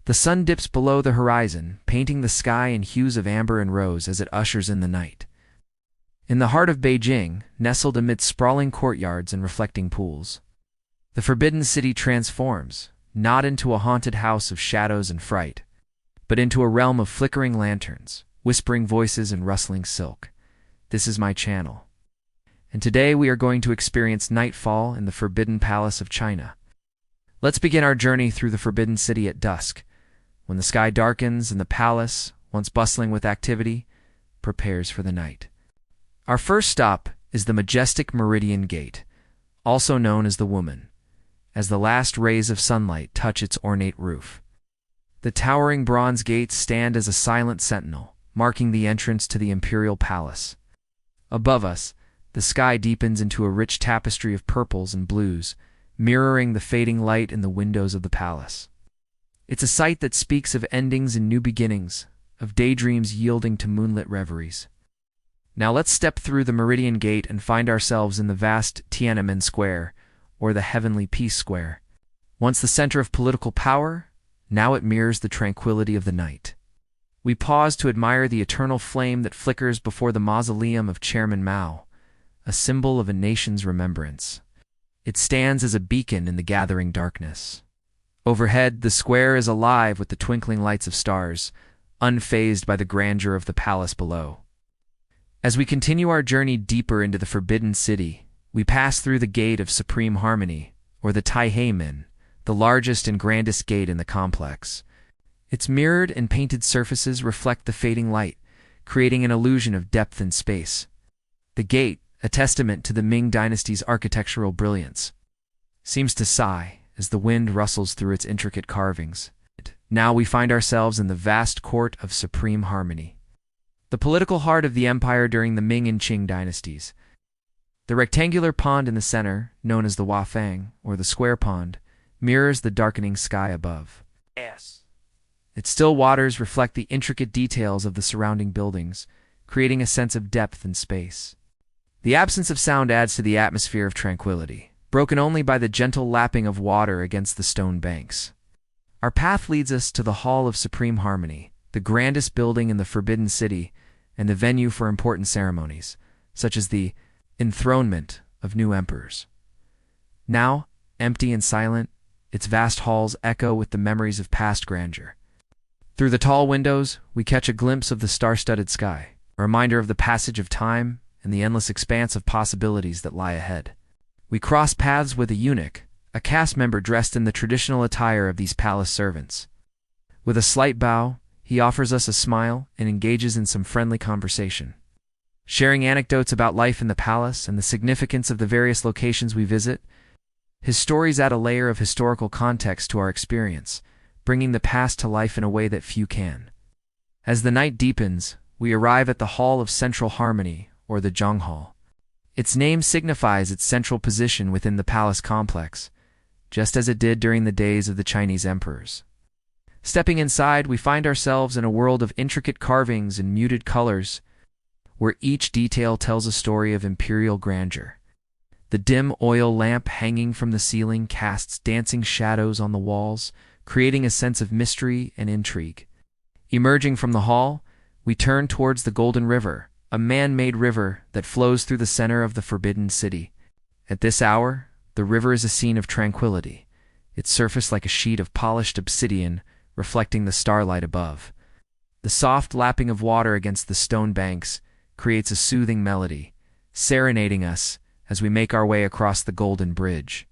The sun dips below the horizon, painting the sky in hues of amber and rose as it ushers in the night. In the heart of Beijing, nestled amidst sprawling courtyards and reflecting pools, the Forbidden City transforms, not into a haunted house of shadows and fright, but into a realm of flickering lanterns, whispering voices, and rustling silk. This is my channel, and today we are going to experience Nightfall in the Forbidden Palace of China. Let's begin our journey through the Forbidden City at dusk, when the sky darkens and the palace, once bustling with activity, prepares for the night. Our first stop is the majestic Meridian Gate, also known as the Woman, as the last rays of sunlight touch its ornate roof. The towering bronze gates stand as a silent sentinel, marking the entrance to the imperial palace. Above us, the sky deepens into a rich tapestry of purples and blues, mirroring the fading light in the windows of the palace. It's a sight that speaks of endings and new beginnings, of daydreams yielding to moonlit reveries. Now let's step through the Meridian Gate and find ourselves in the vast Tiananmen Square, or the Heavenly Peace Square. Once the center of political power, now it mirrors the tranquility of the night. We pause to admire the eternal flame that flickers before the mausoleum of Chairman Mao, a symbol of a nation's remembrance. It stands as a beacon in the gathering darkness. Overhead, the square is alive with the twinkling lights of stars, unfazed by the grandeur of the palace below. As we continue our journey deeper into the Forbidden City, we pass through the Gate of Supreme Harmony, or the Taiheimen, the largest and grandest gate in the complex. Its mirrored and painted surfaces reflect the fading light, creating an illusion of depth and space. The gate, a testament to the Ming Dynasty's architectural brilliance, seems to sigh as the wind rustles through its intricate carvings. Now we find ourselves in the vast court of Supreme Harmony, the political heart of the empire during the Ming and Qing dynasties. The rectangular pond in the center, known as the Wafang, or the Square Pond, mirrors the darkening sky above. Its still waters reflect the intricate details of the surrounding buildings, creating a sense of depth and space. The absence of sound adds to the atmosphere of tranquility, broken only by the gentle lapping of water against the stone banks. Our path leads us to the Hall of Supreme Harmony, the grandest building in the Forbidden City and the venue for important ceremonies, such as the enthronement of new emperors. Now, empty and silent, its vast halls echo with the memories of past grandeur. Through the tall windows, we catch a glimpse of the star-studded sky, a reminder of the passage of time and the endless expanse of possibilities that lie ahead. We cross paths with a eunuch, a caste member dressed in the traditional attire of these palace servants. With a slight bow, he offers us a smile and engages in some friendly conversation. Sharing anecdotes about life in the palace and the significance of the various locations we visit, his stories add a layer of historical context to our experience, bringing the past to life in a way that few can. As the night deepens, we arrive at the Hall of Central Harmony, or the Zhang Hall. Its name signifies its central position within the palace complex, just as it did during the days of the Chinese emperors. Stepping inside, we find ourselves in a world of intricate carvings and muted colors, where each detail tells a story of imperial grandeur. The dim oil lamp hanging from the ceiling casts dancing shadows on the walls, creating a sense of mystery and intrigue. Emerging from the hall, we turn towards the Golden River, a man-made river that flows through the center of the Forbidden City. At this hour, the river is a scene of tranquility, its surface like a sheet of polished obsidian, reflecting the starlight above. The soft lapping of water against the stone banks creates a soothing melody, serenading us as we make our way across the Golden Bridge.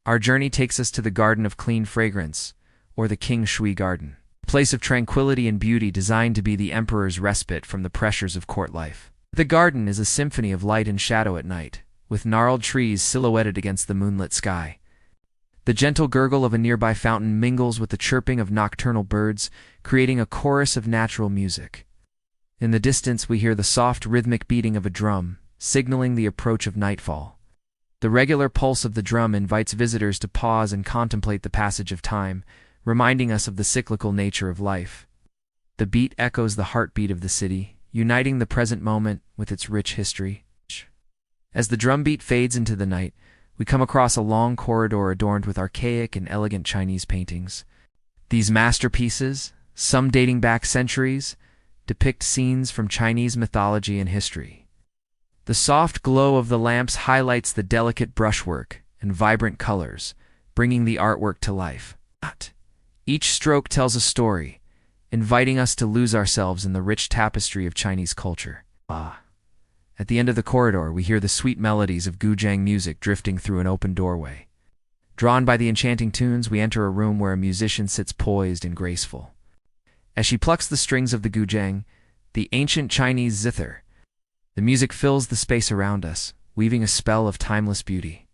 Our journey takes us to the Garden of Clean Fragrance, or the King Shui Garden, a place of tranquility and beauty designed to be the emperor's respite from the pressures of court life. The garden is a symphony of light and shadow at night, with gnarled trees silhouetted against the moonlit sky. The gentle gurgle of a nearby fountain mingles with the chirping of nocturnal birds, creating a chorus of natural music. In the distance, we hear the soft rhythmic beating of a drum, signaling the approach of nightfall. The regular pulse of the drum invites visitors to pause and contemplate the passage of time, reminding us of the cyclical nature of life. The beat echoes the heartbeat of the city, uniting the present moment with its rich history. As the drumbeat fades into the night, we come across a long corridor adorned with archaic and elegant Chinese paintings. These masterpieces, some dating back centuries, depict scenes from Chinese mythology and history. The soft glow of the lamps highlights the delicate brushwork and vibrant colors, bringing the artwork to life. Each stroke tells a story, inviting us to lose ourselves in the rich tapestry of Chinese culture. At the end of the corridor, we hear the sweet melodies of guzheng music drifting through an open doorway. Drawn by the enchanting tunes, we enter a room where a musician sits poised and graceful. As she plucks the strings of the guzheng, the ancient Chinese zither, the music fills the space around us, weaving a spell of timeless beauty.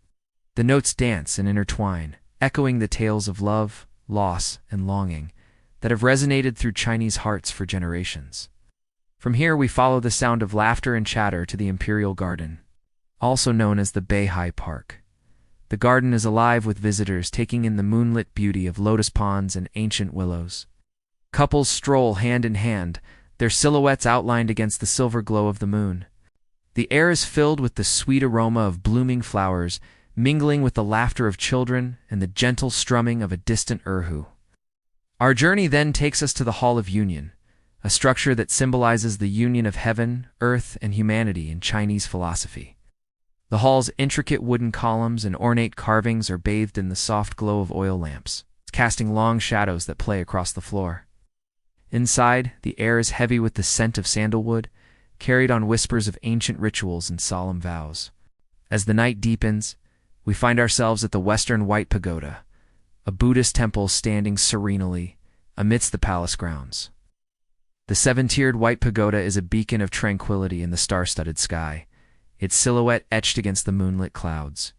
The notes dance and intertwine, echoing the tales of love, loss, and longing that have resonated through Chinese hearts for generations. From here, we follow the sound of laughter and chatter to the Imperial Garden, also known as the Beihai Park. The garden is alive with visitors taking in the moonlit beauty of lotus ponds and ancient willows. Couples stroll hand in hand, their silhouettes outlined against the silver glow of the moon. The air is filled with the sweet aroma of blooming flowers, mingling with the laughter of children and the gentle strumming of a distant erhu. Our journey then takes us to the Hall of Union, a structure that symbolizes the union of heaven, earth, and humanity in Chinese philosophy. The hall's intricate wooden columns and ornate carvings are bathed in the soft glow of oil lamps, casting long shadows that play across the floor. Inside, the air is heavy with the scent of sandalwood, carried on whispers of ancient rituals and solemn vows. As the night deepens, we find ourselves at the Western White Pagoda, a Buddhist temple standing serenely amidst the palace grounds. The seven-tiered White Pagoda is a beacon of tranquility in the star-studded sky, its silhouette etched against the moonlit clouds.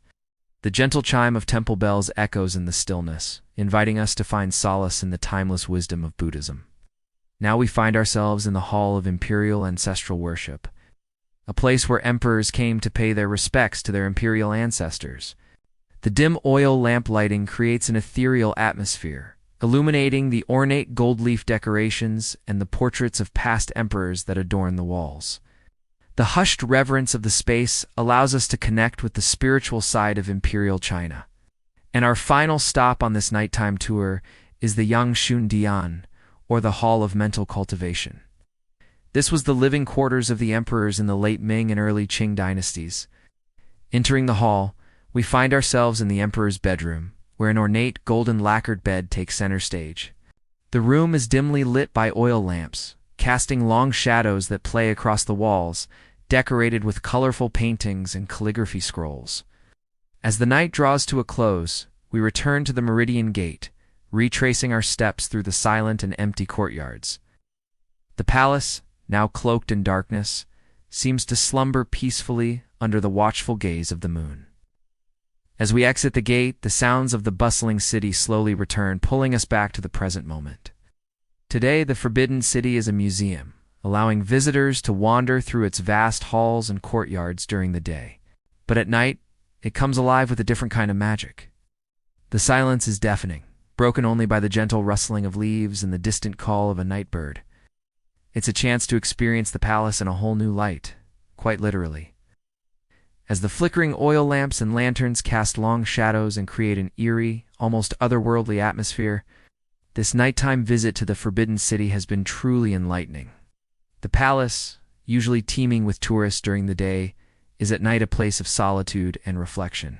The gentle chime of temple bells echoes in the stillness, inviting us to find solace in the timeless wisdom of Buddhism. Now we find ourselves in the Hall of Imperial Ancestral Worship, a place where emperors came to pay their respects to their imperial ancestors. The dim oil lamp lighting creates an ethereal atmosphere, illuminating the ornate gold leaf decorations and the portraits of past emperors that adorn the walls. The hushed reverence of the space allows us to connect with the spiritual side of imperial China. And our final stop on this nighttime tour is the Yangshun Dian, or the Hall of Mental Cultivation. This was the living quarters of the emperors in the late Ming and early Qing dynasties. Entering the hall, we find ourselves in the emperor's bedroom, where an ornate golden lacquered bed takes center stage. The room is dimly lit by oil lamps, casting long shadows that play across the walls, decorated with colorful paintings and calligraphy scrolls. As the night draws to a close, we return to the Meridian Gate, retracing our steps through the silent and empty courtyards. The palace, now cloaked in darkness, seems to slumber peacefully under the watchful gaze of the moon. As we exit the gate, the sounds of the bustling city slowly return, pulling us back to the present moment. Today, the Forbidden City is a museum, allowing visitors to wander through its vast halls and courtyards during the day. But at night, it comes alive with a different kind of magic. The silence is deafening, broken only by the gentle rustling of leaves and the distant call of a night bird. It's a chance to experience the palace in a whole new light, quite literally. As the flickering oil lamps and lanterns cast long shadows and create an eerie, almost otherworldly atmosphere, this nighttime visit to the Forbidden City has been truly enlightening. The palace, usually teeming with tourists during the day, is at night a place of solitude and reflection.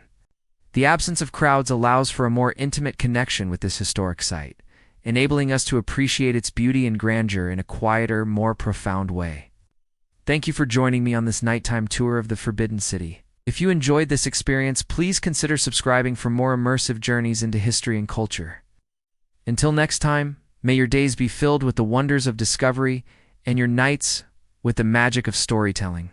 The absence of crowds allows for a more intimate connection with this historic site, enabling us to appreciate its beauty and grandeur in a quieter, more profound way. Thank you for joining me on this nighttime tour of the Forbidden City. If you enjoyed this experience, please consider subscribing for more immersive journeys into history and culture. Until next time, may your days be filled with the wonders of discovery and your nights with the magic of storytelling.